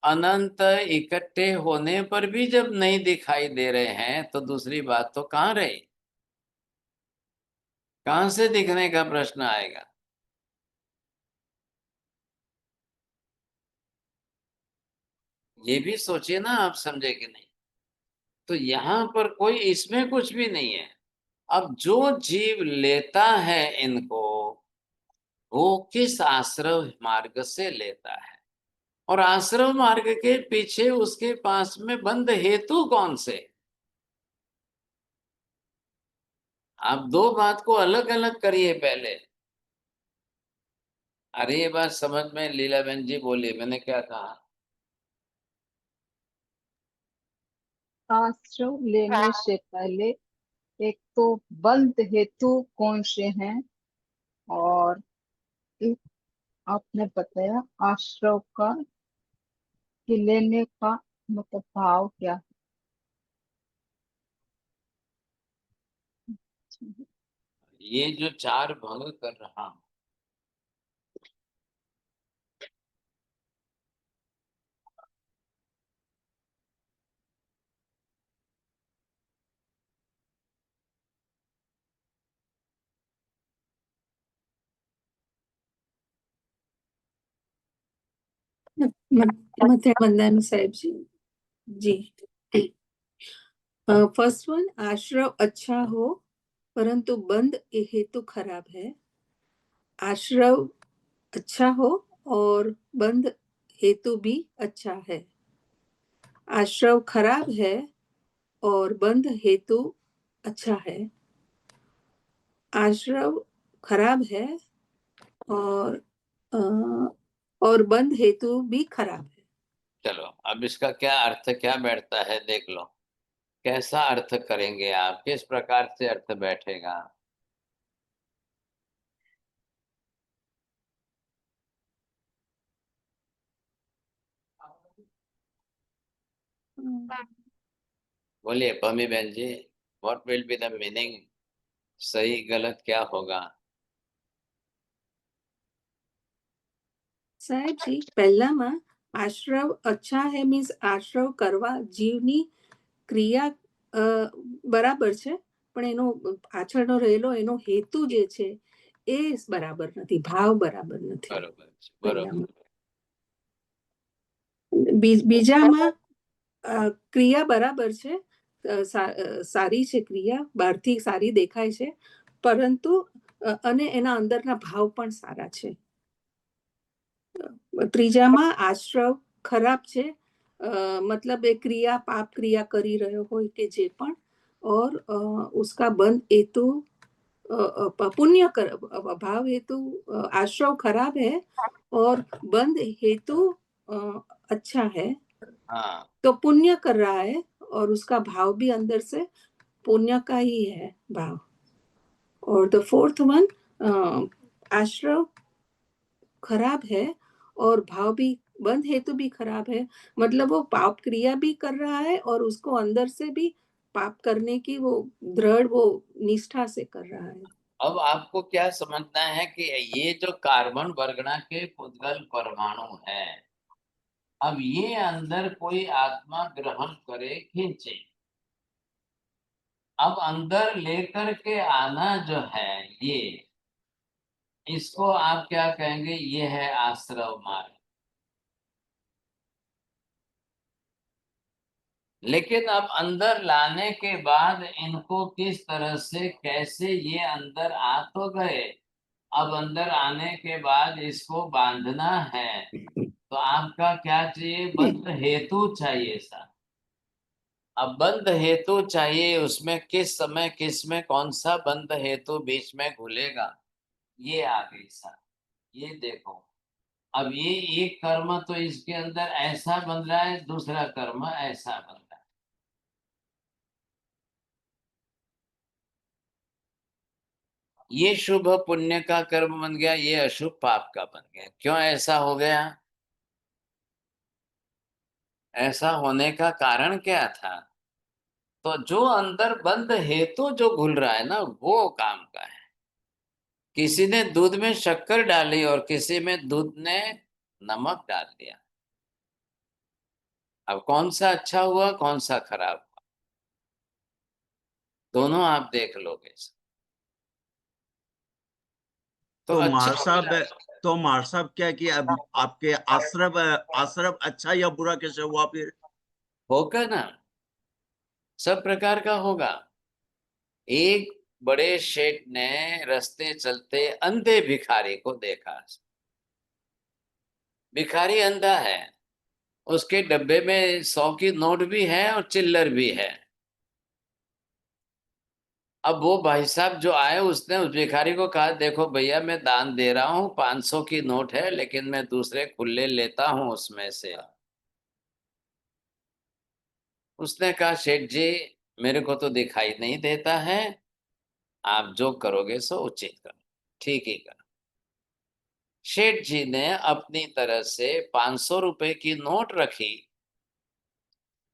अनंत इकट्ठे होने पर भी जब नहीं दिखाई दे रहे हैं, तो दूसरी बात तो कहाँ रही? कहां से दिखने का प्रश्न आएगा? ये भी सोचिए ना, आप समझे कि नहीं। तो यहाँ पर कोई इसमें कुछ भी नहीं है। अब जो जीव लेता है इनको, वो किस आश्रव मार्ग से लेता है, और आश्रम मार्ग के पीछे उसके पास में बंद हेतु कौन से। आप दो बात को अलग अलग करिए पहले। अरे ये बात समझ में लीला बहन जी बोली, मैंने क्या कहा। आश्रय लेने से पहले एक तो बंद हेतु कौन से हैं, और एक आपने बताया आश्रय का कि लेने का मतलब भाव क्या है। ये जो चार भंग कर रहा हूं, मध्य वंदन साहिब जी। जी फर्स्ट वन, आश्रव अच्छा हो परंतु बंद हेतु खराब है। आश्रव अच्छा हो और बंद हेतु भी अच्छा है। आश्रव खराब है और बंद हेतु अच्छा है। आश्रव खराब है और और बंद हेतु भी खराब है। चलो अब इसका क्या अर्थ क्या बैठता है देख लो। कैसा अर्थ करेंगे आप, किस प्रकार से अर्थ बैठेगा। बोलिए पमी बहन जी, what will be the meaning, सही गलत क्या होगा। સાહેબ જી પહેલામાં આશ્રવ અચ્છા હે મીન્સ આશ્રવ કરવા જીવની ક્રિયા બરાબર છે, પણ એનો પાછળનો રહેલો એનો હેતુ જે છે એ બરાબર નથી, ભાવ બરાબર નથી બરોબર છે, બરોબર। પહેલામાં। બીજામાં ક્રિયા બરાબર છે, સારી છે ક્રિયા, બહારથી સારી દેખાય છે, પરંતુ અને એના અંદરના ભાવ પણ સારા છે। ત્રીજામાં આશ્રવ ખરાબ છે, मतलब एक क्रिया पाप क्रिया करी रहे हो के जे पण, और उसका बंद हेतु पुण्य कर भाव हेतु आश्रव खराब है और बंद हेतु अच्छा है। हाँ तो पुण्य कर रहा है और उसका भाव भी अंदर से पुण्य का ही है भाव। और द फोर्थ वन, आश्रव खराब है और भाव भी बंद हेतु भी खराब है, मतलब वो पाप क्रिया भी कर रहा है और उसको अंदर से भी पाप करने की वो दृढ़ वो निष्ठा से कर रहा है। अब आपको क्या समझना है कि ये जो कार्बन वर्गना के पुद्गल परमाणु है, अब ये अंदर कोई आत्मा ग्रहण करे खींचे, अब अंदर लेकर के आना जो है ये, इसको आप क्या कहेंगे, ये है आश्रव मार्ग। लेकिन अब अंदर लाने के बाद इनको किस तरह से कैसे ये अंदर आ तो गए, अब अंदर आने के बाद इसको बांधना है, तो आपका क्या चाहिए, बंध हेतु चाहिए सा। अब बंध हेतु चाहिए, उसमें किस समय किस में कौन सा बंध हेतु बीच में घुलेगा, ये आ गई सा। ये देखो, अब ये एक कर्म तो इसके अंदर ऐसा बन रहा है, दूसरा कर्म ऐसा बन रहा है। ये शुभ पुण्य का कर्म बन गया, ये अशुभ पाप का बन गया। क्यों ऐसा हो गया, ऐसा होने का कारण क्या था। तो जो अंदर बंद हेतु जो घुल रहा है ना, वो काम का है। किसी ने दूध में शक्कर डाली और किसी में दूध ने नमक डाल दिया, अब कौन सा अच्छा हुआ कौन सा खराब हुआ, दोनों आप देख लोगे। तो तो अच्छा महाराज हो साहब जाएगा। तो महाराज साहब क्या कि अब आपके आश्रम अच्छा या बुरा कैसे हुआ फिर? होगा ना, सब प्रकार का होगा। एक बड़े शेठ ने रास्ते चलते अंधे भिखारी को देखा। भिखारी अंधा है, उसके डब्बे में 100 की नोट भी है और चिल्लर भी है। अब वो भाई साहब जो आए, उसने उस भिखारी को कहा, देखो भैया मैं दान दे रहा हूँ, 500 की नोट है, लेकिन मैं दूसरे खुले लेता हूं उसमें से। उसने कहा, सेठ जी मेरे को तो दिखाई नहीं देता है, आप जो करोगे सो उचित करो, ठीक ही करो। सेठ जी ने अपनी तरफ से 500 रुपए की नोट रखी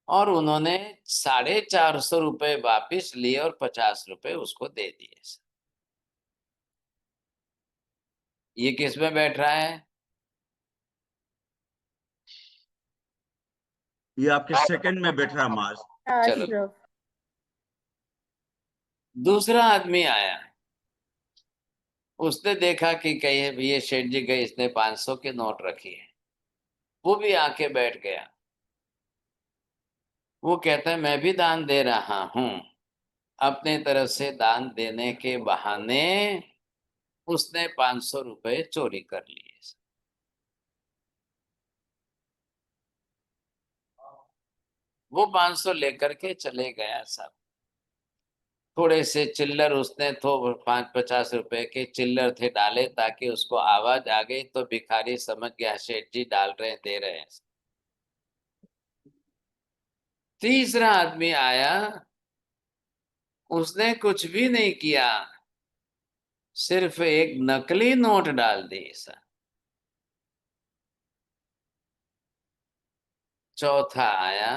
और उन्होंने 450 रुपए वापिस लिए और 50 रुपए उसको दे दिए। ये किस में बैठ रहा है? ये आपके सेकंड में बैठ रहा महाराज। चलो, आश्रफ दूसरा आदमी आया, उसने देखा कि कहीं ये सेठ जी गए, इसने 500 की नोट रखी है, वो भी आके बैठ गया। वो कहता है मैं भी दान दे रहा हूं। अपने तरफ से दान देने के बहाने उसने 500 रुपए चोरी कर लिए। वो 500 लेकर के चले गया साहब। थोड़े से चिल्लर उसने तो 50 रुपए के चिल्लर थे डाले, ताकि उसको आवाज आ गई तो भिखारी समझ गया सेठ जी डाल रहे हैं, दे रहे हैं। तीसरा आदमी आया, उसने कुछ भी नहीं किया, सिर्फ एक नकली नोट डाल दी सर। चौथा आया,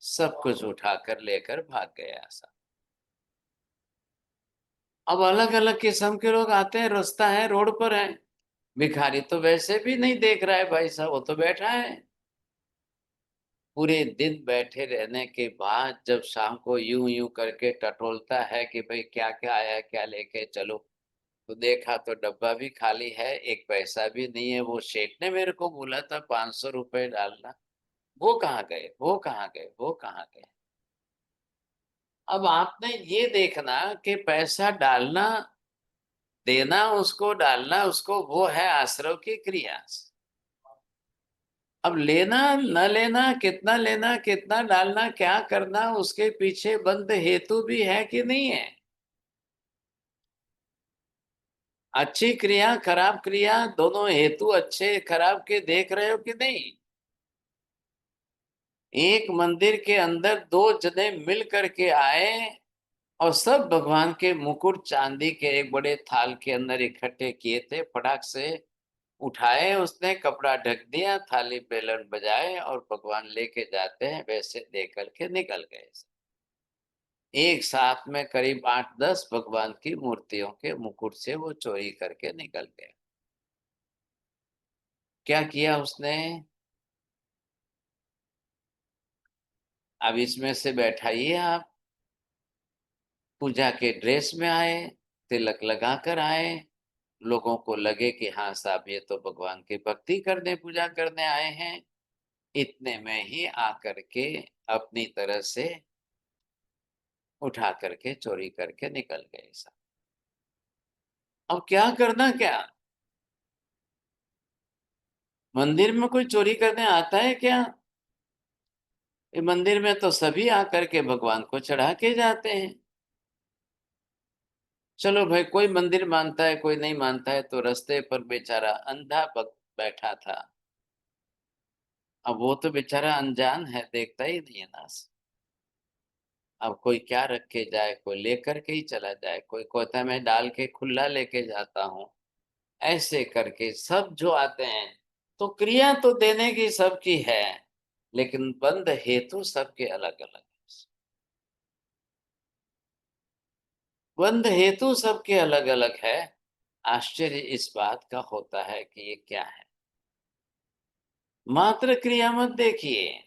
सब कुछ उठाकर लेकर भाग गया सर। अब अलग अलग किस्म के लोग आते हैं, रास्ता है, रोड पर है। भिखारी तो वैसे भी नहीं देख रहा है भाई साहब, वो तो बैठा है। पूरे दिन बैठे रहने के बाद जब शाम को यूं यूं करके टटोलता है कि भाई क्या क्या आया, क्या लेके चलो, तो देखा तो डब्बा भी खाली है, एक पैसा भी नहीं है। वो सेठ ने मेरे को बोला था 500 रुपए डालना, वो कहाँ गए, वो कहाँ गए, वो कहाँ गए। अब आपने ये देखना कि पैसा डालना, देना उसको, डालना उसको, वो है आश्रव की क्रिया। अब लेना न लेना, कितना लेना, कितना डालना, क्या करना, उसके पीछे बंद हेतु भी है कि नहीं है। अच्छी क्रिया खराब क्रिया दोनों हेतु अच्छे खराब के देख रहे हो कि नहीं। एक मंदिर के अंदर 2 जने मिल करके आए और सब भगवान के मुकुट चांदी के एक बड़े थाल के अंदर इकट्ठे किए थे, फटाक से उठाए, उसने कपड़ा ढक दिया, थाली बेलन बजाए और भगवान लेके जाते हैं वैसे दे करके निकल गए। एक साथ में करीब 8-10 भगवान की मूर्तियों के मुकुट से वो चोरी करके निकल गए। क्या किया उसने? अब इसमें से बैठाइए आप, पूजा के ड्रेस में आए, तिलक लगा कर आए, लोगों को लगे कि हाँ साहब ये तो भगवान की भक्ति करने पूजा करने आए हैं, इतने में ही आकर के अपनी तरह से उठा करके चोरी करके निकल गए साहब। अब क्या करना, क्या मंदिर में कोई चोरी करने आता है क्या? ये मंदिर में तो सभी आकर के भगवान को चढ़ा के जाते हैं। चलो भाई, कोई मंदिर मानता है कोई नहीं मानता है, तो रास्ते पर बेचारा अंधा बैठा था। अब वो तो बेचारा अनजान है, देखता ही नहीं है ना। अब कोई क्या रख के जाए, कोई लेकर के ही चला जाए, कोई कहता है मैं डाल के खुला लेके जाता हूँ। ऐसे करके सब जो आते हैं, तो क्रिया तो देने की सबकी है, लेकिन बंद हेतु सबके अलग अलग है। बंद हेतु सबके अलग अलग है। आश्चर्य इस बात का होता है कि ये क्या है। मात्र क्रिया मत देखिए।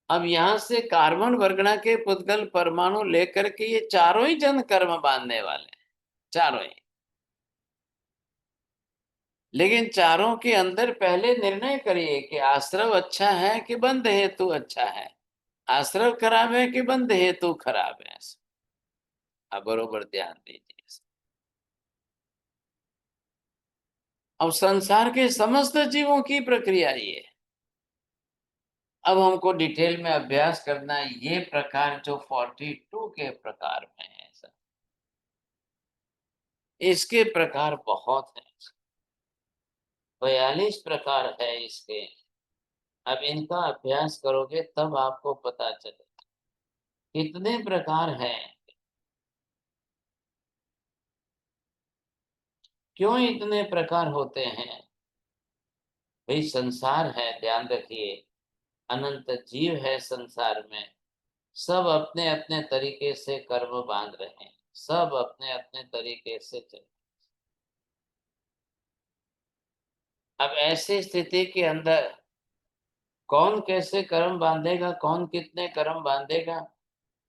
अब यहां से कार्बन वर्गणा के पुद्गल परमाणु लेकर के ये चारों ही जन कर्म बांधने वाले हैं, चारों ही। लेकिन चारों के अंदर पहले निर्णय करिए कि आश्रव अच्छा है कि बंध हेतु अच्छा है, आश्रव खराब है कि बंध हेतु खराब है। अब बरोबर ध्यान दीजिए। अब संसार के समस्त जीवों की प्रक्रिया ये है। अब हमको डिटेल में अभ्यास करना है। ये प्रकार जो 42 के प्रकार में है सर, इसके प्रकार बहुत हैं। 42 प्रकार है इसके। अब इनका अभ्यास करोगे तब आपको पता चलेगा कितने प्रकार हैं, क्यों इतने प्रकार होते हैं। भाई संसार है, ध्यान रखिए, अनंत जीव है संसार में, सब अपने अपने तरीके से कर्म बांध रहे हैं, सब अपने अपने तरीके से चल। अब ऐसी स्थिति के अंदर कौन कैसे कर्म बांधेगा, कौन कितने कर्म बांधेगा,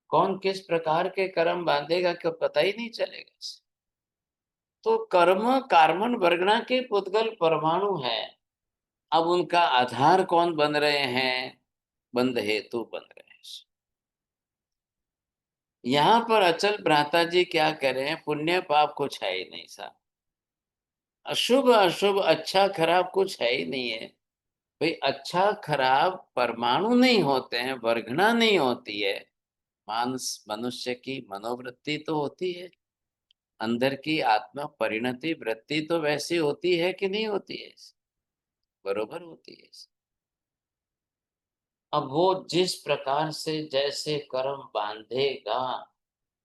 कौन किस प्रकार के कर्म बांधेगा, क्यों पता ही नहीं चलेगा। तो कर्म कार्बन वर्गना के पुद्गल परमाणु है। अब उनका आधार कौन बन रहे हैं, बंध हेतु बन रहे हैं। यहाँ पर अचल भ्राता जी क्या कह रहे हैं, पुण्य पाप कुछ है ही नहीं साहब, अशुभ अशुभ अच्छा खराब कुछ है ही नहीं है। भाई अच्छा खराब परमाणु नहीं होते हैं, वर्गना नहीं होती है। मानस मनुष्य की मनोवृत्ति तो होती है, अंदर की आत्मा परिणति वृत्ति तो वैसी होती है कि नहीं होती है, बरोबर होती है। अब वो जिस प्रकार से जैसे कर्म बांधेगा,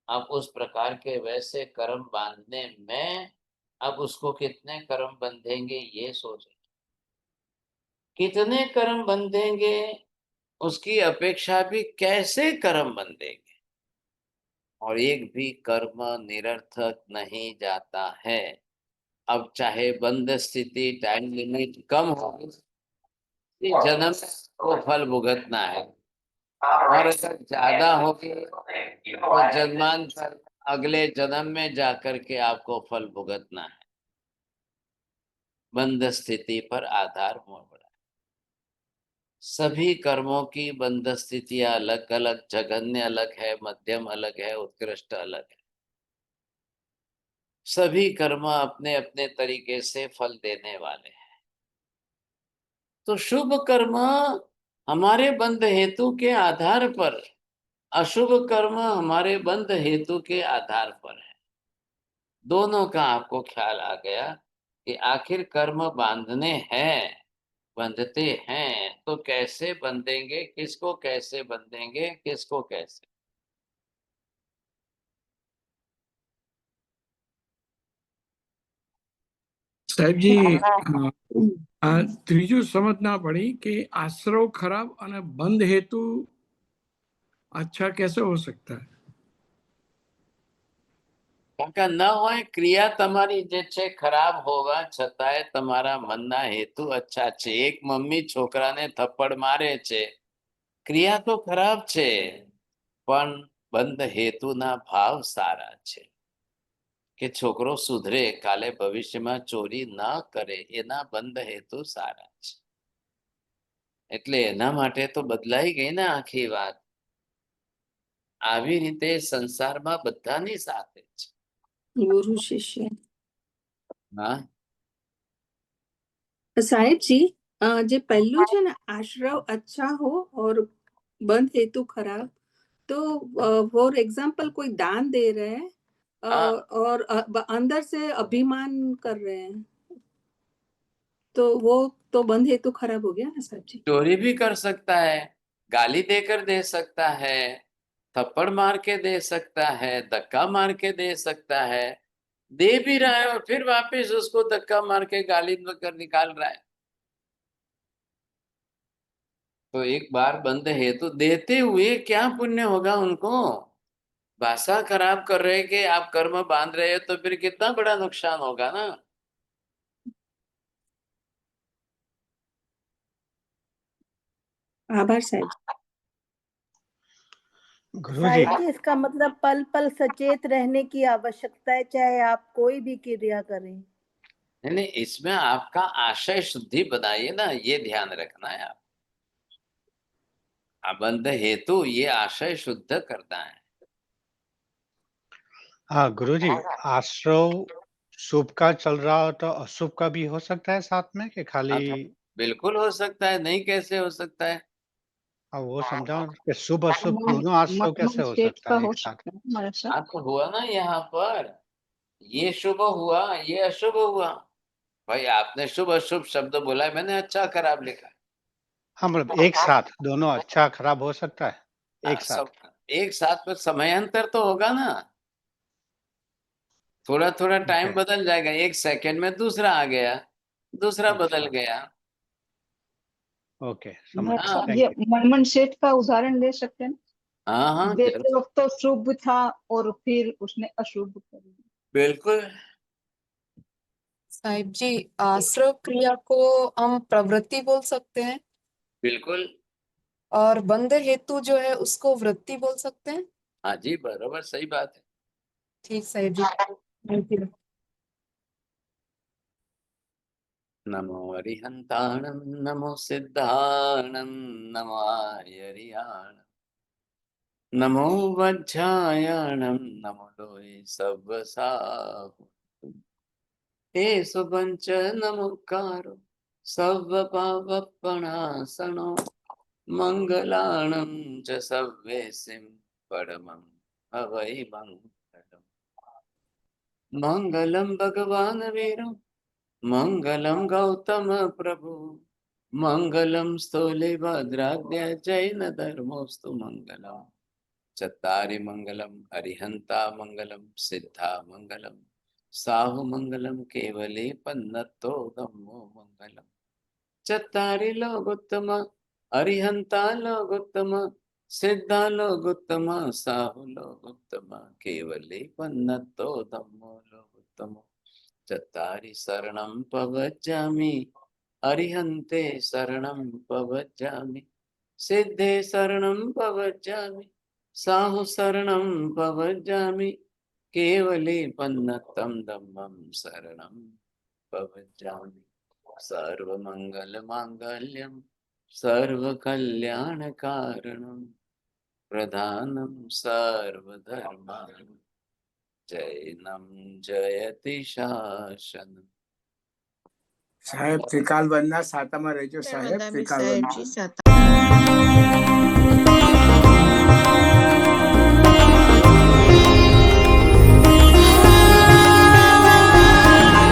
अब उस प्रकार के वैसे कर्म बांधने में अब उसको कितने कर्म बंधेंगे ये सोचो। कितने कर्म बंधेंगे उसकी अपेक्षा भी कैसे कर्म बंधेंगे, और एक भी कर्म निरर्थक नहीं जाता है। अब चाहे बंध स्थिति टाइम लिमिट कम हो, जन्म को फल भुगतना है, और अगर ज्यादा होगी तो जन्मांतर अगले जन्म में जाकर के आपको फल भुगतना है। बंध स्थिति पर आधार मोड़ है। सभी कर्मों की बंध स्थितियां अलग अलग, जघन्य अलग है, मध्यम अलग है, उत्कृष्ट अलग है। सभी कर्म अपने अपने तरीके से फल देने वाले हैं। तो शुभ कर्म हमारे बंध हेतु के आधार पर, अशुभ कर्म हमारे बंध हेतु के आधार पर है। दोनों का आपको ख्याल आ गया कि आखिर कर्म बांधने हैं, बंधते हैं तो कैसे बंधेंगे, किसको कैसे बंधेंगे, किसको कैसे। સાહેબ જી આ ત્રીજું સમજના પડી કે આશ્રવ ખરાબ અને બંધ હેતુ अच्छा कैसे हो सकता है। કાકા ન હોય ક્રિયા તમારી જે છે ખરાબ હોવા છતાંય તમારા મનના હેતુ અચ્છા છે। એક મમ્મી છોકરાને થપ્પડ મારે છે, ક્રિયા તો ખરાબ છે પણ બંધ હેતુના ભાવ સારા છે કે છોકરો સુધરે, કાલે ભવિષ્યમાં ચોરી ન કરે, એના બંધ હેતુ સારા છે। એટલે એના માટે તો બદલાઈ ગઈ ને આખી વાત। આવી રીતે સંસારમાં બધાની સાથે છે। गुरु शिष्य હા साहेब जी, જે પહેલું છે ને આશ્રવ अच्छा हो और बंध हेतु खराब, तो फॉर एग्जाम्पल कोई दान दे रहे हैं और अंदर से अभिमान कर रहे हैं, तो वो तो बंध हेतु खराब हो गया ना साहब जी। चोरी भी कर सकता है, गाली देकर दे सकता है, थप्पड़ मार के दे सकता है, धक्का मार के दे सकता है, दे भी रहा है और फिर वापस उसको धक्का मार के गाली कर निकाल रहा है। तो एक बार बंद है तो देते हुए क्या पुण्य होगा उनको। भाषा खराब कर रहे कि आप कर्म बांध रहे हो तो फिर कितना बड़ा नुकसान होगा ना। आभार साहब। साहिब जी, इसका मतलब पल पल सचेत रहने की आवश्यकता है, चाहे आप कोई भी क्रिया करें। नहीं नहीं, इसमें आपका आशय शुद्धि बनाइए ना, ये ध्यान रखना है आप। अबंध हेतु ये आशय शुद्ध करता है। हाँ गुरुजी, आश्रव शुभ का चल रहा हो तो अशुभ का भी हो सकता है साथ में, कि खाली? बिल्कुल हो सकता है, नहीं कैसे हो सकता है? हाँ, वो समझाओ कि शुभ अशुभ दोनों आश्रव कैसे हो शेठ सकता का है हो एक साथ? सकता है हमारे साथ। आपको हुआ ना यहाँ पर, ये शुभ हुआ, ये अशुभ हुआ। भाई आपने शुभ अशुभ शब्द बोला है, मैंने अच्छा खराब लिखा। हाँ, मतलब एक साथ दोनों अच्छा खराब हो सकता है एक साथ? सब एक साथ में समयांतर तो होगा ना, थोड़ा थोड़ा टाइम ओके। बदल जाएगा, एक सेकंड में दूसरा आ गया, दूसरा बदल अच्छा। गया। ओके, समझ गया, हाँ ये थैंक यू। मनमन सेठ का उदाहरण ले सकते हैं। हाँ देते वक्त तो शुभ था और फिर उसने अशुभ कर दिया। बिल्कुल। साहिब जी, आश्रव क्रिया को हम प्रवृत्ति बोल सकते हैं बिल्कुल। और बंध हेतु जो है उसको वृत्ति बोल सकते हैं। हाँ जी, बराबर, सही बात है। ठीक साहिब जी, थैंक यू। नमो अरिहंताणं नमो सिद्धाणं नमो आर्यरियाणं नमो वज्रायणं नमो लोये सव्वसाहु हे सुपंच नमोकारो सव्वपावपणासनो मंगलाणं च सव्येसिं परमं हवै मंगलम् मंगलं भगवान् वीरो मंगलं गौतम प्रभु मंगलं स्थूलिभद्राद्य जैन धर्मोस्तु मंगलम् चत्तारि मंगलम् अरिहंता मंगलम् सिद्धा मंगलम् साहु मंगलम् केवले पन्नतो धम्मो मंगलम् चत्तारि लोकोत्तम अरिहंता लोकोत्तम सिद्धा लोकोत्तम साहु लोकोत्तम केवले पन्नतो धम्मो लोकोत्तम चत्तारि शरणं पवज्जामि अरिहन्ते शरणं पवज्जामि सिद्धे शरणं पवज्जामि साहु शरणं पवज्जामि केवले पन्नतं धम्मं शरणं पवज्जामि सर्वमङ्गलमाङ्गल्यं सर्वकल्याणकारणं प्रधानं सर्वधर्माणां जैनं जयति शासनम्। સાહેબ ત્રિકાલ વંદના સાતામાં રહેજો સાહેબ, વંદના ત્રિકાલ સાહેબ વંદના. જી,